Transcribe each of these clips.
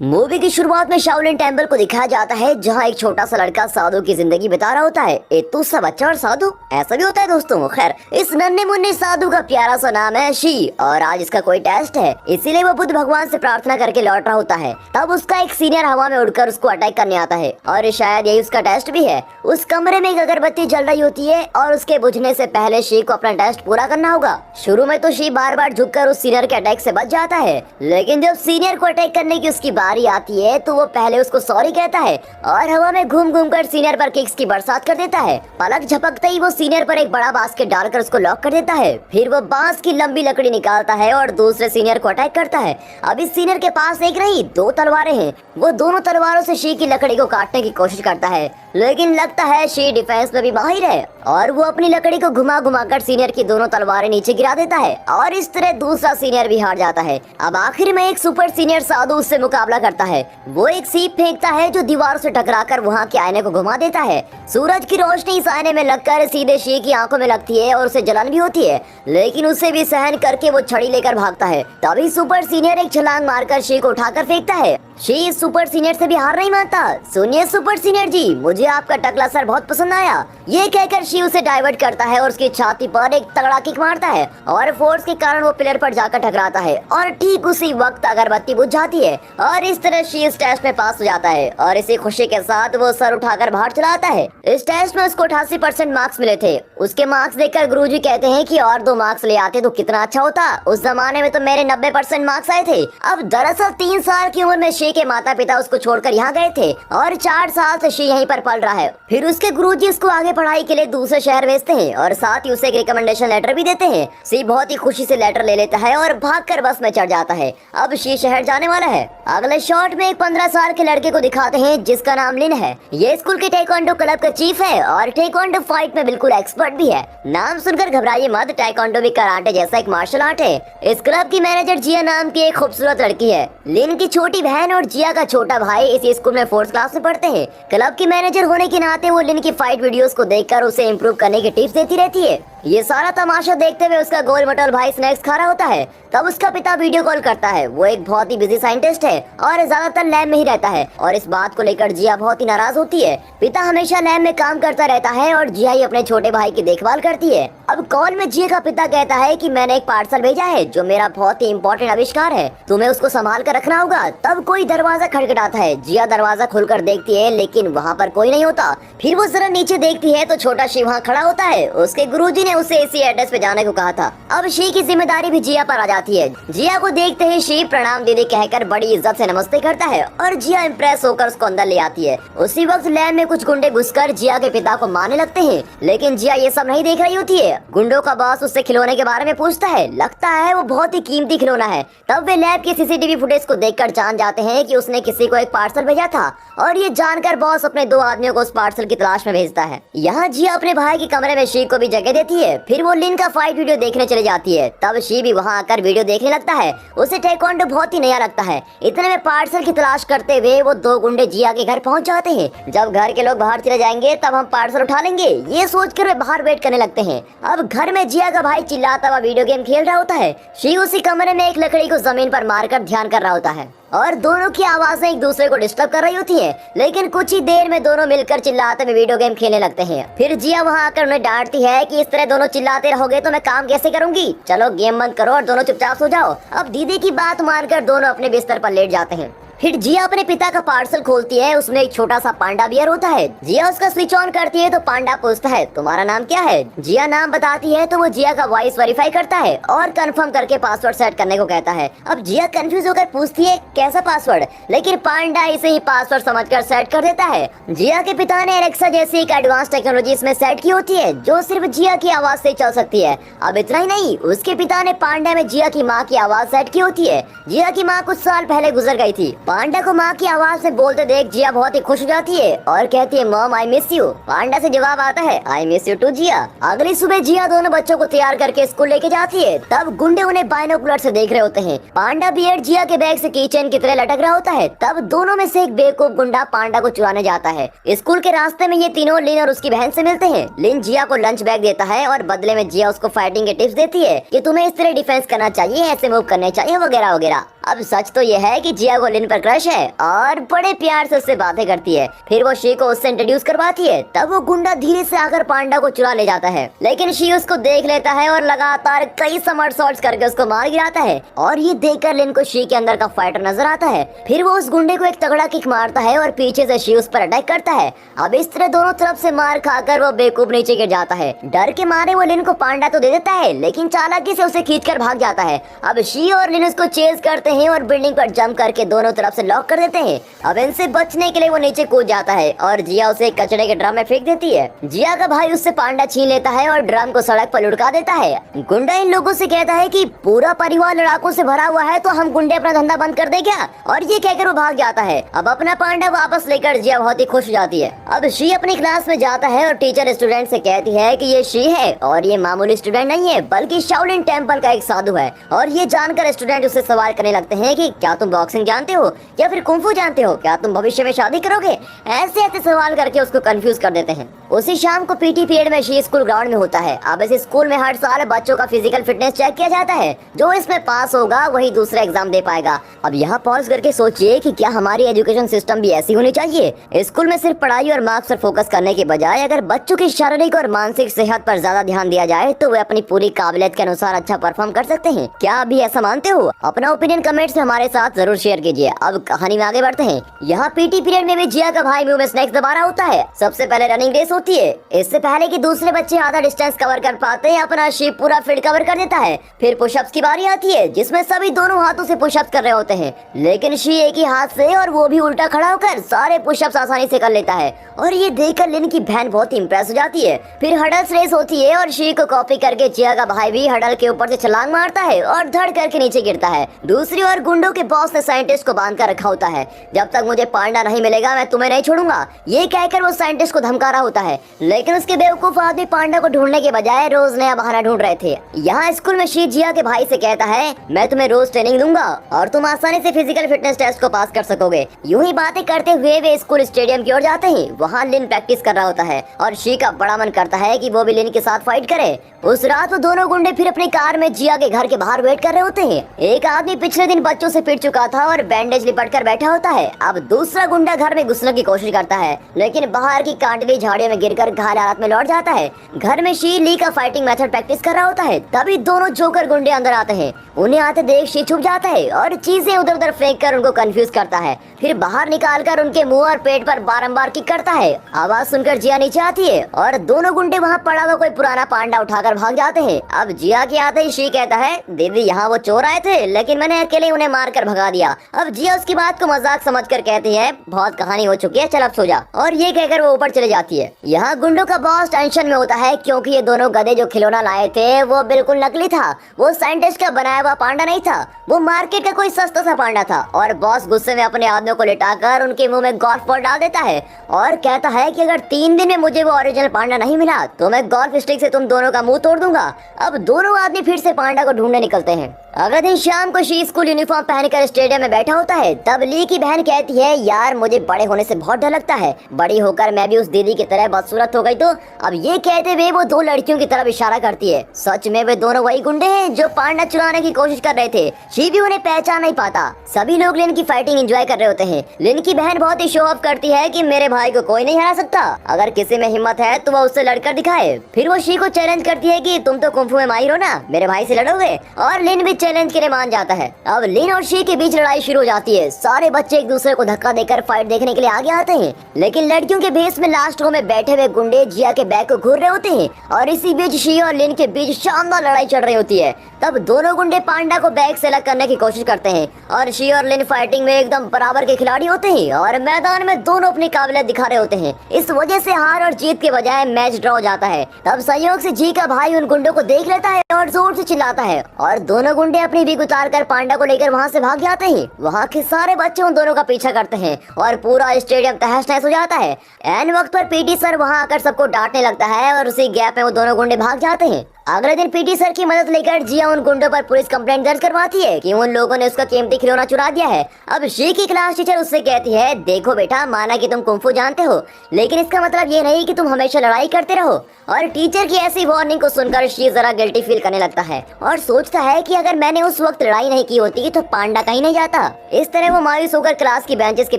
Movie की शुरुआत में शाओलिन टेम्पल को दिखाया जाता है, जहां एक छोटा सा लड़का साधु की जिंदगी बिता रहा होता है। एक तो सा बच्चा और साधु, ऐसा भी होता है दोस्तों। खैर, इस नन्हे मुन्ने साधु का प्यारा सा नाम है शी, और आज इसका कोई टेस्ट है, इसीलिए वो बुद्ध भगवान से प्रार्थना करके लौट रहा होता है। तब उसका एक सीनियर हवा में उड़कर उसको अटैक करने आता है, और शायद यही उसका टेस्ट भी है। उस कमरे में एक अगरबत्ती जल रही होती है, और उसके बुझने से पहले शी को अपना टेस्ट पूरा करना होगा। शुरू में तो शी बार बार झुककर उस सीनियर के अटैक से बच जाता है, लेकिन जब सीनियर को अटैक करने की उसकी बारी आती है तो वो पहले उसको सॉरी कहता है और हवा में घूम घूम कर सीनियर पर किक्स की बरसात कर देता है। पलक झपकते ही वो सीनियर पर एक बड़ा बास्केट डालकर उसको लॉक कर देता है। फिर वो बांस की लंबी लकड़ी निकालता है और दूसरे सीनियर को अटैक करता है। अब इस सीनियर के पास एक नहीं दो तलवारें हैं। वो दोनों तलवारों से शी की लकड़ी को काटने की कोशिश करता है, लेकिन लगता है शी डिफेंस में भी माहिर है, और वो अपनी लकड़ी को घुमा घुमा कर सीनियर की दोनों तलवारें नीचे गिरा देता है, और इस तरह दूसरा सीनियर भी हार जाता है। अब आखिर में एक सुपर सीनियर साधु उससे मुकाबला करता है। वो एक सीप फेंकता है जो दीवार से टकराकर वहाँ के आईने को घुमा देता है। सूरज की रोशनी इस आईने में लगकर सीधे शी की आंखों में लगती है और उसे जलन भी होती है, लेकिन उसे भी सहन करके वो छड़ी लेकर भागता है। तभी सुपर सीनियर एक छलांग मारकर शी को उठाकर फेंकता है। शी इस सुपर सीनियर से भी हार नहीं मानता। सुनिए सुपर सीनियर जी, मुझे आपका टकला सर बहुत पसंद आया। ये कहकर शी उसे डाइवर्ट करता है और उसकी छाती पर एक तगड़ा किक मारता है, और फोर्स के कारण वो पिलर पर जाकर टकराता है, और ठीक उसी वक्त अगरबत्ती बुझ जाती है, और इस तरह शी इस टेस्ट में पास हो जाता है। और इसी खुशी के साथ वो सर उठाकर बाहर चला आता है। इस टेस्ट में उसको 88% मार्क्स मिले थे। उसके मार्क्स देखकर गुरुजी कहते हैं कि और 2 मार्क्स ले आते तो कितना अच्छा होता। उस जमाने में तो मेरे 90% मार्क्स आए थे। अब दरअसल 3 साल की उम्र में शी के माता पिता उसको छोड़कर यहाँ गए थे, और 4 साल से शी यहीं पर पल रहा है। फिर उसके गुरुजी उसको आगे पढ़ाई के लिए दूसरे शहर भेजते हैं, और साथ ही उसे एक रिकमेंडेशन लेटर भी देते हैं। शी बहुत ही खुशी से लेटर ले लेता है और भागकर बस में चढ़ जाता है। अब शी शहर जाने वाला है। अगले शॉट में एक 15 साल के लड़के को दिखाते हैं जिसका नाम लिन है। ये स्कूल के टेक्वांडो क्लब का चीफ है, और टेक्वांडो फाइट में बिल्कुल एक्सपर्ट भी है। नाम सुनकर घबराइए मत, टेक्वांडो भी कराटे जैसा एक मार्शल आर्ट है। इस क्लब की मैनेजर जिया नाम की एक खूबसूरत लड़की है। लिन की छोटी बहन और जिया का छोटा भाई इसी स्कूल में 4th क्लास में पढ़ते हैं। क्लब की मैनेजर होने के नाते वो लिन की फाइट वीडियोस को देखकर उसे इम्प्रूव करने की टिप्स देती रहती है। ये सारा तमाशा देखते हुए उसका गोल मटोल भाई स्नैक्स खा रहा होता है। तब उसका पिता वीडियो कॉल करता है। वो एक बहुत ही बिजी साइंटिस्ट है और ज्यादातर लैब में ही रहता है, और इस बात को लेकर जिया बहुत ही नाराज होती है। पिता हमेशा लैब में काम करता रहता है और जिया ही अपने छोटे भाई की देखभाल करती है। अब कॉल में जिया का पिता कहता है कि मैंने एक पार्सल भेजा है जो मेरा बहुत ही इम्पोर्टेंट आविष्कार है, तुम्हें उसको संभाल कर रखना होगा। तब कोई दरवाजा खटखटाता है। जिया दरवाजा खोलकर देखती है, लेकिन वहाँ पर कोई नहीं होता। फिर वो जरा नीचे देखती है तो छोटा शिव वहाँ खड़ा होता है। उसके गुरुजी ने उसे इसी एड्रेस पे जाने को कहा था। अब शी की जिम्मेदारी भी जिया पर आ जाती है। जिया को देखते ही शी प्रणाम दीदी कहकर बड़ी इज्जत से नमस्ते करता है, और जिया इम्प्रेस होकर उसको अंदर ले आती है। उसी वक्त लैब में कुछ गुंडे घुसकर जिया के पिता को मारने लगते हैं, लेकिन जिया ये सब नहीं देख रही होती है। गुंडों का बॉस उससे खिलौने के बारे में पूछता है। लगता है वो बहुत ही कीमती खिलौना है। तब वे लैब के सीसीटीवी फुटेज को देखकर जान जाते हैं कि उसने किसी को एक पार्सल भेजा था, और ये जानकर बॉस अपने 2 आदमियों को उस पार्सल की तलाश में भेजता है। यहाँ जिया अपने भाई के कमरे में शी को भी जगह देती है। फिर वो लिन का फाइट वीडियो देखने चले जाती है। तब शी भी वहाँ आकर वीडियो देखने लगता है। उसे टेक्वांडो बहुत ही नया लगता है। इतने में पार्सल की तलाश करते हुए वो 2 गुंडे जिया के घर पहुँच जाते हैं। जब घर के लोग बाहर चले जाएंगे तब हम पार्सल उठा लेंगे, ये सोचकर वे बाहर वेट करने लगते हैं। अब घर में जिया का भाई चिल्लाता हुआ वीडियो गेम खेल रहा होता है। शी उसी कमरे में एक लकड़ी को जमीन पर मारकर ध्यान कर रहा होता है, और दोनों की आवाजें एक दूसरे को डिस्टर्ब कर रही होती हैं। लेकिन कुछ ही देर में दोनों मिलकर चिल्लाते हुए वीडियो गेम खेलने लगते हैं। फिर जिया वहां आकर उन्हें डांटती है कि इस तरह दोनों चिल्लाते रहोगे तो मैं काम कैसे करूंगी, चलो गेम बंद करो और दोनों चुपचाप सो जाओ। अब दीदी की बात मानकर दोनों अपने बिस्तर पर लेट जाते हैं। फिर जिया अपने पिता का पार्सल खोलती है। उसमें एक छोटा सा पांडा बियर होता है। जिया उसका स्विच ऑन करती है तो पांडा पूछता है तुम्हारा नाम क्या है। जिया नाम बताती है तो वो जिया का वॉइस वेरीफाई करता है और कंफर्म करके पासवर्ड सेट करने को कहता है। अब जिया कंफ्यूज होकर पूछती है कैसा पासवर्ड, लेकिन पांडा इसे ही पासवर्ड समझकर सेट कर देता है। जिया के पिता ने एलेक्सा जैसी एक एडवांस टेक्नोलॉजी इसमें सेट की होती है जो सिर्फ जिया की आवाज से चल सकती है। अब इतना ही नहीं, उसके पिता ने पांडा में जिया की माँ की आवाज सेट की होती है। जिया की माँ कुछ साल पहले गुजर गई थी। पांडा को माँ की आवाज से बोलते देख जिया बहुत ही खुश हो जाती है और कहती है मॉम आई मिस यू। पांडा से जवाब आता है आई मिस यू टू जिया। अगली सुबह जिया दोनों बच्चों को तैयार करके स्कूल लेके जाती है। तब गुंडे उन्हें बाइनोकुलर से देख रहे होते हैं। पांडा बियर्ड जिया के बैग से कीचेन की तरह लटक रहा होता है। तब दोनों में से एक बेवकूफ गुंडा पांडा को चुराने जाता है। स्कूल के रास्ते में ये तीनों लिन और उसकी बहन से मिलते हैं। लिन जिया को लंच बैग देता है और बदले में जिया उसको फाइटिंग के टिप्स देती है कि तुम्हें इस तरह डिफेंस करना चाहिए, ऐसे मूव करने चाहिए वगैरह वगैरह। अब सच तो ये है कि जिया को लिन पर क्रश है और बड़े प्यार से उससे बातें करती है। फिर वो शी को उससे इंट्रोड्यूस करवाती है। तब वो गुंडा धीरे से आकर पांडा को चुरा ले जाता है, लेकिन शी उसको देख लेता है और लगातार कई समरसॉल्ट्स करके उसको मार गिराता है। और ये देखकर लिन को शी के अंदर का फाइटर नजर आता है। फिर वो उस गुंडे को एक तगड़ा किक मारता है और पीछे से शी उस पर अटैक करता है। अब इस तरह दोनों तरफ से मार खाकर वो बेवकूफ नीचे गिर जाता है। डर के मारे वो लिन को पांडा तो दे देता है, लेकिन चालाकी से उसे खींचकर भाग जाता है। अब शी और लिन उसको चेज करते हैं और बिल्डिंग पर जंप करके दोनों तरफ से लॉक कर देते हैं। अब इनसे बचने के लिए वो नीचे कूद जाता है और जिया उसे कचड़े के ड्रम में फेंक देती है। जिया का भाई उससे पांडा छीन लेता है और ड्रम को सड़क पर लुढ़का देता है। गुंडा इन लोगों से कहता है कि पूरा परिवार लड़ाकों से भरा हुआ है, तो हम गुंडे अपना धंधा बंद कर दे क्या? और ये कहकर वो भाग जाता है। अब अपना पांडा वापस लेकर जिया बहुत ही खुश हो जाती है। अब शी अपनी क्लास में जाता है और टीचर स्टूडेंट से कहती है कि ये शी है और ये मामूली स्टूडेंट नहीं है, बल्कि शाओलिन टेम्पल का एक साधु है। और ये जानकर स्टूडेंट उससे सवाल करने लगते हैं कि क्या तुम बॉक्सिंग जानते हो या फिर कुंफू जानते हो? क्या तुम भविष्य में शादी करोगे? ऐसे ऐसे सवाल करके उसको कंफ्यूज कर देते हैं। उसी शाम को पीटी पीरियड में शी स्कूल ग्राउंड में होता है। अब इस स्कूल में हर साल बच्चों का फिजिकल फिटनेस चेक किया जाता है। जो इसमें पास होगा वही दूसरा एग्जाम दे पाएगा। अब यहाँ पॉज करके सोचिए कि क्या हमारी एजुकेशन सिस्टम भी ऐसी होनी चाहिए? स्कूल में सिर्फ पढ़ाई और मार्क्स पर फोकस करने के बजाय अगर बच्चों की शारीरिक और मानसिक सेहत पर ज्यादा ध्यान दिया जाए तो वे अपनी पूरी काबिलियत के अनुसार अच्छा परफॉर्म कर सकते हैं। क्या अभी ऐसा मानते हो? अपना ओपिनियन कमेंट्स में हमारे साथ जरूर शेयर कीजिए। अब कहानी में आगे बढ़ते हैं। यहाँ पीटी पीरियड में भी जिया का भाई मुंह में स्नैक्स दबा रहा होता है। सबसे पहले रनिंग रेस होती है। इससे पहले कि दूसरे बच्चे आधा डिस्टेंस कवर कर पाते हैं, अपना शीप पूरा फील्ड कवर कर देता है। फिर पुशअप्स की बारी आती है, जिसमें सभी दोनों हाथों से पुशअप्स कर रहे होते हैं, लेकिन शी एक ही हाथ से और वो भी उल्टा खड़ा होकर सारे पुशअप्स आसानी से कर लेता है। और ये देखकर लिन की बहन बहुत इंप्रेस हो जाती है। फिर हडल्स रेस होती है और शी को कॉपी करके जिया का भाई भी हडल के ऊपर से छलांग मारता है और धड़ करके नीचे गिरता है। दूसरी ओर गुंडों के बॉस ने साइंटिस्ट को बांध कर रखा होता है। जब तक मुझे पांडा नहीं मिलेगा मैं तुम्हें नहीं छोड़ूंगा, ये कहकर वो साइंटिस्ट को धमका रहा होता है। लेकिन उसके बेवकूफ आदमी पांडा को ढूंढने के बजाय रोज नया बहाना ढूंढ रहे थे। यहाँ स्कूल में शी जिया के भाई से कहता है, मैं तुम्हें रोज ट्रेनिंग दूंगा और तुम आसानी से फिजिकल फिटनेस टेस्ट को पास कर सकोगे। यूं ही बातें करते हुए वे स्कूल स्टेडियम की ओर जाते हैं। वहाँ लिन प्रैक्टिस कर रहा होता है और शी का बड़ा मन करता है कि वो भी लिन के साथ फाइट करे। उस रात वो दोनों गुंडे फिर अपनी कार में जिया के घर के बाहर वेट कर रहे होते हैं। एक आदमी पिछले दिन बच्चों से पिट चुका था और बैंडेज लिपट कर बैठा होता है। अब दूसरा गुंडा घर में घुसने की कोशिश करता है, लेकिन बाहर की कांटली झाड़ियों में गिरकर घायल हालत में लौट जाता है। घर में शी ली का फाइटिंग मेथड प्रैक्टिस कर रहा होता है। तभी दोनों जोकर गुंडे अंदर आते हैं। उन्हें आते देख शी छुप जाता है और चीजें उधर उधर फेंक कर उनको कंफ्यूज करता है। फिर बाहर निकाल कर उनके मुंह और पेट पर बारंबार किक करता है। आवाज सुनकर जिया नीचे आती है और दोनों गुंडे वहाँ पड़ा हुआ कोई पुराना पांडा उठाकर भाग जाते हैं। अब जिया के आते ही शी कहता है, दीदी यहाँ वो चोर आए थे, लेकिन मैंने अकेले उन्हें मार कर भगा दिया। अब जिया उसकी बात को मजाक समझकर कहती है, बहुत कहानी हो चुकी है, चल अब सो जा। और ये कहकर वो ऊपर चले जाती है। यहाँ गुंडों का बॉस टेंशन में होता है क्योंकि ये दोनों गधे जो खिलौना लाए थे वो बिल्कुल नकली था। वो साइंटिस्ट का बनाया हुआ पांडा नहीं था, वो मार्केट का कोई सस्ता सा पांडा था। और बॉस गुस्से में अपने आदमियों को लिटाकर उनके मुंह में गोल्फ बॉल डाल देता है और कहता है कि अगर 3 दिन में मुझे वो ओरिजिनल पांडा नहीं मिला तो मैं गोल्फ स्टिक से तुम दोनों का मुंह तोड़ दूंगा। अब दोनों आदमी फिर से पांडा को ढूंढने निकलते हैं। अगले दिन शाम को शी स्कूल यूनिफॉर्म पहनकर स्टेडियम में बैठा होता है। तब ली की बहन कहती है, यार मुझे बड़े होने से बहुत डर लगता है, बड़ी होकर मैं भी उस दीदी की तरह बदसूरत हो गई तो। अब ये कहते हुए वो 2 लड़कियों की तरफ इशारा करती है। सच में वे दोनों वही गुंडे हैं जो पांडा चुराने की कोशिश कर रहे थे। शी भी उन्हें पहचान नहीं पाता। सभी लोग लिन की फाइटिंग एंजॉय कर रहे होते हैं। लिन की बहन बहुत ही शो ऑफ करती है कि मेरे भाई को कोई नहीं हरा सकता, अगर किसी में हिम्मत है तो वो उससे लड़कर दिखाए। फिर वो शी को चैलेंज करती है कि तुम तो कुंफू में माहिर हो ना, मेरे भाई से लड़ोगे? और लिन भी चैलेंज के लिए मान जाता है। अब लिन और शी के बीच लड़ाई शुरू हो जाती है। सारे बच्चे एक दूसरे को धक्का देकर फाइट देखने के लिए आगे आते हैं, लेकिन लड़कियों के भेष में लास्ट रो में बैठे हुए गुंडे जिया के बैग को घूर रहे होते हैं। और इसी बीच शी और लिन के बीच शानदार लड़ाई चल रही होती है। तब दोनों गुंडे पांडा को बैग से अलग करने की कोशिश करते हैं और शी और लिन फाइटिंग में एकदम बराबर के खिलाड़ी होते हैं और मैदान में दोनों अपनी काबिलियत दिखा रहे होते हैं। इस वजह से हार और जीत के बजाय मैच ड्रॉ हो जाता है। तब संयोग से जी का भाई उन गुंडों को देख लेता है और जोर से चिल्लाता है और दोनों गुंडे अपनी बीक उतार कर पांडा को लेकर वहाँ से भाग जाते हैं। वहाँ के सारे बच्चे उन दोनों का पीछा करते हैं और पूरा स्टेडियम तहस नहस हो जाता है। एन वक्त पर पीटी सर वहाँ आकर सबको डांटने लगता है और उसी गैप में वो दोनों गुंडे भाग जाते हैं। अगले दिन पीटी सर की मदद लेकर जिया उन गुंडों पर पुलिस कंप्लेंट दर्ज करवाती है कि उन लोगों ने उसका कीमती खिलौना चुरा दिया है। अब शी की क्लास टीचर उससे कहती है, देखो बेटा, माना कि तुम कुंफू जानते हो, लेकिन इसका मतलब ये नहीं कि तुम हमेशा लड़ाई करते रहो। और टीचर की ऐसी वार्निंग को सुनकर शी जरा गिल्टी फील करने लगता है और सोचता है कि अगर मैंने उस वक्त लड़ाई नहीं की होती तो पांडा कहीं नहीं जाता। इस तरह वो मायूस होकर क्लास की बेंचेस के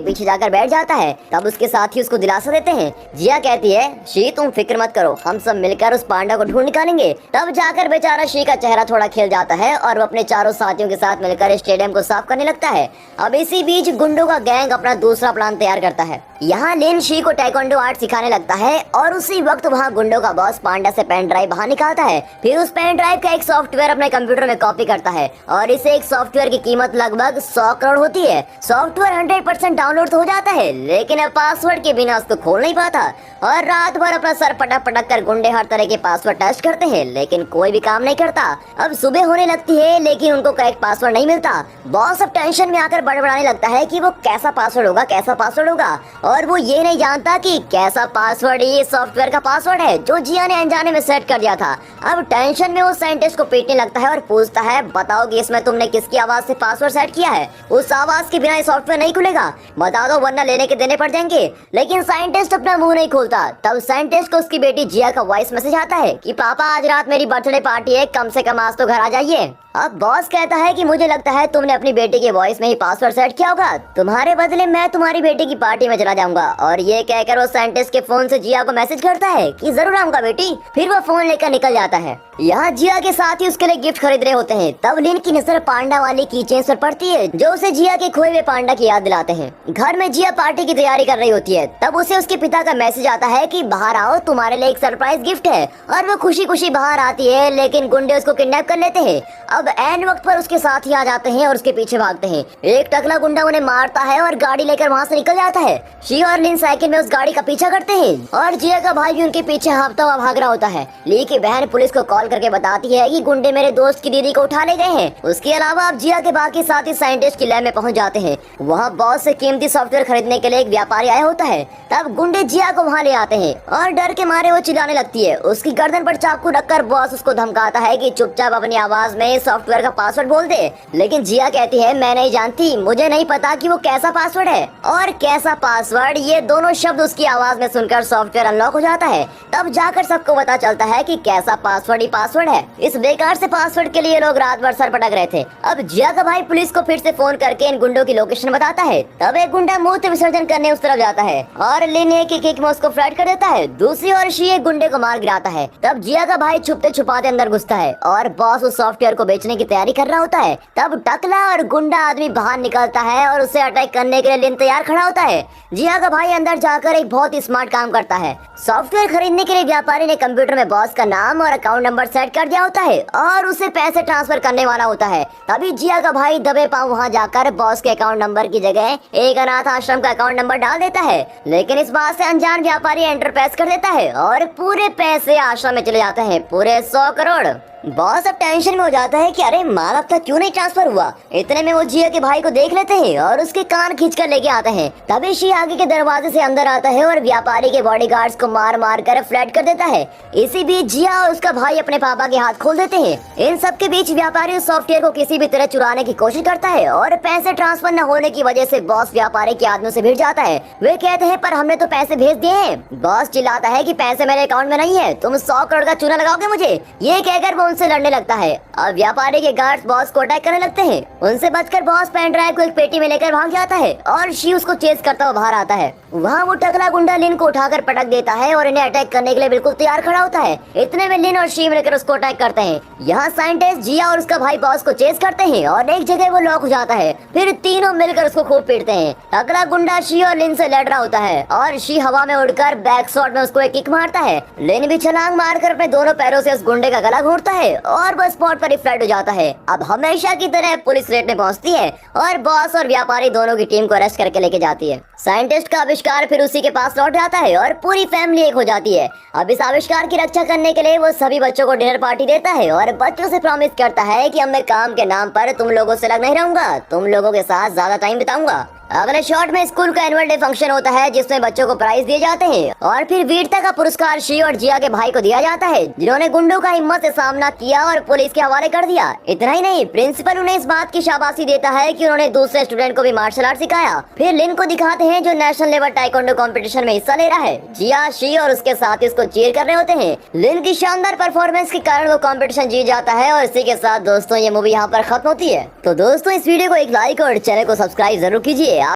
पीछे जाकर बैठ जाता है। तब उसके साथी उसको दिलासा देते हैं। जिया कहती है, शी तुम फिक्र मत करो, हम सब मिलकर उस पांडा को ढूंढ निकालेंगे। तब जाकर बेचारा शी का चेहरा थोड़ा खिल जाता है और वो अपने चारों साथियों के साथ मिलकर स्टेडियम को साफ करने लगता है। अब इसी बीच गुंडों का गैंग अपना दूसरा प्लान तैयार करता है। यहाँ लिन शी को टाइकोंडो आर्ट सिखाने लगता है और उसी वक्त वहाँ गुंडों का बॉस पांडा से पेन ड्राइव बाहर निकालता है। फिर उस पेन ड्राइव का एक सॉफ्टवेयर अपने कंप्यूटर में कॉपी करता है और इसे एक सॉफ्टवेयर की कीमत लगभग 100 करोड़ होती है। सॉफ्टवेयर 100% डाउनलोड तो हो जाता है, लेकिन अब पासवर्ड के बिना उसको खोल नहीं पाता और रात भर अपना सर पटक पटक कर गुंडे हर तरह के पासवर्ड टेस्ट करते हैं, लेकिन कोई भी काम नहीं करता। अब सुबह होने लगती है, लेकिन उनको करेक्ट पासवर्ड नहीं मिलता। बॉस अब टेंशन में आकर बड़बड़ाने लगता है कि वो कैसा पासवर्ड होगा, कैसा पासवर्ड होगा, और वो ये नहीं जानता कि कैसा पासवर्ड ये सॉफ्टवेयर का पासवर्ड है जो जिया ने अनजाने में सेट कर दिया था। अब टेंशन में वो साइंटिस्ट को पीटने लगता है और पूछता है, बताओ कि इसमें तुमने किसकी आवाज से पासवर्ड सेट किया है? उस आवाज के बिना ये सॉफ्टवेयर नहीं खुलेगा, बता दो वरना लेने के देने पड़ जाएंगे। लेकिन साइंटिस्ट अपना मुंह नहीं खोलता। तब साइंटिस्ट को उसकी बेटी जिया का वॉइस मैसेज आता है कि पापा आज रात मेरी बर्थडे पार्टी है, कम से कम आज तो घर आ जाइए। अब बॉस कहता है कि मुझे लगता है तुमने अपनी बेटी के वॉइस में ही पासवर्ड सेट किया होगा, तुम्हारे बदले मैं तुम्हारी बेटी की पार्टी में चला जाऊंगा। और ये कहकर वो साइंटिस्ट के फोन से जिया को मैसेज करता है कि जरूर आऊंगा बेटी। फिर वो फोन लेकर निकल जाता है। यहाँ जिया के साथ ही उसके लिए गिफ्ट खरीद रहे होते हैं। तब लिन की नजर पांडा वाली की चेन पर पड़ती है जो उसे जिया के खोए हुए पांडा की याद दिलाते हैं। घर में जिया पार्टी की तैयारी कर रही होती है। तब उसे उसके पिता का मैसेज आता है कि बाहर आओ, तुम्हारे लिए एक सरप्राइज गिफ्ट है। और वो खुशी खुशी बाहर आती है, लेकिन गुंडे उसको किडनैप कर लेते हैं। अब एन वक्त पर उसके साथ ही आ जाते हैं और उसके पीछे भागते हैं। एक टकला गुंडा उन्हें मारता है और गाड़ी लेकर वहाँ से निकल जाता है। शी और लिन साइकिल में उस गाड़ी का पीछा करते हैं और जिया का भाई भी उनके पीछे हाँफता हुआ भाग रहा होता है। ली की बहन पुलिस को कॉल करके बताती है कि गुंडे मेरे दोस्त की दीदी को उठा ले गए हैं। उसके अलावा अब जिया के बाकी साथी साइंटिस्ट की लैब में पहुंच जाते हैं। वहाँ बॉस से कीमती सॉफ्टवेयर खरीदने के लिए एक व्यापारी आया होता है। तब गुंडे जिया को वहाँ ले आते हैं और डर के मारे वो चिल्लाने लगती है। उसकी गर्दन पर चाकू रखकर बॉस उसको धमकाता है कि चुपचाप अपनी आवाज में सॉफ्टवेयर का पासवर्ड बोल दे। लेकिन जिया कहती है, मैं नहीं जानती, मुझे नहीं पता कि वो कैसा पासवर्ड है और कैसा पासवर्ड, ये दोनों शब्द उसकी आवाज में सुनकर सॉफ्टवेयर अनलॉक हो जाता है। तब जाकर सबको पता चलता है कि कैसा पासवर्ड ही पासवर्ड है। इस बेकार से पासवर्ड के लिए लोग रात भर सर पटक रहे थे। अब जिया का भाई पुलिस को फिर से फोन करके इन गुंडों की लोकेशन बताता है। तब एक गुंडा मूत्र विसर्जन करने उस तरफ जाता है और लिन एक किक में उसको फ्लैट कर देता है। दूसरी ओर शी एक गुंडे को मार गिराता है। तब जिया का भाई छुपते छुपाते अंदर घुसता है और बॉस उस सॉफ्टवेयर को बेचने की तैयारी कर रहा होता है। तब टकला और गुंडा आदमी बाहर निकलता है और उसे अटैक करने के लिए लिन तैयार खड़ा होता है। जिया का भाई अंदर जाकर एक बहुत ही स्मार्ट काम करता है। सॉफ्टवेयर खरीदने के लिए व्यापारी ने कंप्यूटर में बॉस का नाम और अकाउंट नंबर सेट कर दिया होता है और उसे पैसे ट्रांसफर करने वाला होता है। तभी जिया का भाई दबे पांव वहां जाकर बॉस के अकाउंट नंबर की जगह एक अनाथ आश्रम का अकाउंट नंबर डाल देता है। लेकिन इस बात से अनजान व्यापारी एंटर प्रेस कर देता है और पूरे पैसे आश्रम में चले जाते हैं, पूरे 100 करोड़। बॉस अब टेंशन में हो जाता है कि अरे माल अब तक क्यों नहीं ट्रांसफर हुआ। इतने में वो जिया के भाई को देख लेते हैं और उसके कान खींचकर लेके आते हैं। तभी शी आगे के दरवाजे से अंदर आता है और व्यापारी के बॉडीगार्ड्स को मार मार कर फ्लैट कर देता है। इसी बीच जिया और उसका भाई अपने पापा के हाथ खोल देते हैं। इन सब के बीच व्यापारी उस सॉफ्टवेयर को किसी भी तरह चुराने की कोशिश करता है और पैसे ट्रांसफर न होने की वजह से बॉस व्यापारी के आदमियों से भिड़ जाता है। वे कहते हैं, पर हमने तो पैसे भेज दिए हैं। बॉस चिल्लाता है कि पैसे मेरे अकाउंट में नहीं है, तुम 100 करोड़ का चूना लगाओगे मुझे। ये कहकर वो उनसे लड़ने लगता है और व्यापारी के गार्ड्स बॉस को अटैक करने लगते हैं। उनसे बचकर बॉस पेन ड्राइव को एक पेटी में लेकर भाग जाता है और शी उसको चेस करता हुआ बाहर आता है। वहाँ वो टकला गुंडा लिन को उठाकर पटक देता है और इन्हें अटैक करने के लिए बिल्कुल तैयार खड़ा होता है। इतने में लिन और शी मिलकर उसको अटैक करते हैं। यहाँ साइंटिस्ट जिया और उसका भाई बॉस को चेस करते हैं और एक जगह वो लॉक हो जाता है। फिर तीनों मिलकर उसको खूब पीटते हैं। टकला गुंडा शी और लिन से लड़ रहा होता है और शी हवा में उड़कर बैक शॉट में उसको एक किक मारता है। लिन भी छलांग मारकर अपने दोनों पैरों से उस गुंडे का गला घोंटता है और वो स्पॉट पर ही फ्लैट हो जाता है। अब हमेशा की तरह पुलिस रेड में पहुंचती है और बॉस और व्यापारी दोनों की टीम को अरेस्ट करके लेके जाती है। साइंटिस्ट का आविष्कार फिर उसी के पास लौट जाता है और पूरी फैमिली एक हो जाती है। अब इस आविष्कार की रक्षा करने के लिए वो सभी बच्चों को डिनर पार्टी देता है और बच्चों से प्रॉमिस करता है कि अब मैं काम के नाम पर तुम लोगों से अलग नहीं रहूंगा, तुम लोगों के साथ ज्यादा टाइम बिताऊंगा। अगले शॉट में स्कूल का एनुअल डे फंक्शन होता है जिसमें बच्चों को प्राइज दिए जाते हैं और फिर वीरता का पुरस्कार शी और जिया के भाई को दिया जाता है जिन्होंने गुंडों का हिम्मत से सामना किया और पुलिस के हवाले कर दिया। इतना ही नहीं, प्रिंसिपल उन्हें इस बात की शाबाशी देता है कि उन्होंने दूसरे स्टूडेंट को भी मार्शल आर्ट सिखाया। फिर लिन को दिखाते हैं जो नेशनल लेवल टाइकोंडो कंपटीशन में हिस्सा ले रहा है। जिया, शी और उसके साथी उसको चीयर कर रहे होते हैं। लिन की शानदार परफॉर्मेंस के कारण वो कंपटीशन जीत जाता है और इसी के साथ दोस्तों ये मूवी यहाँ पर खत्म होती है। तो दोस्तों इस वीडियो को एक लाइक और चैनल को सब्सक्राइब जरूर कीजिए।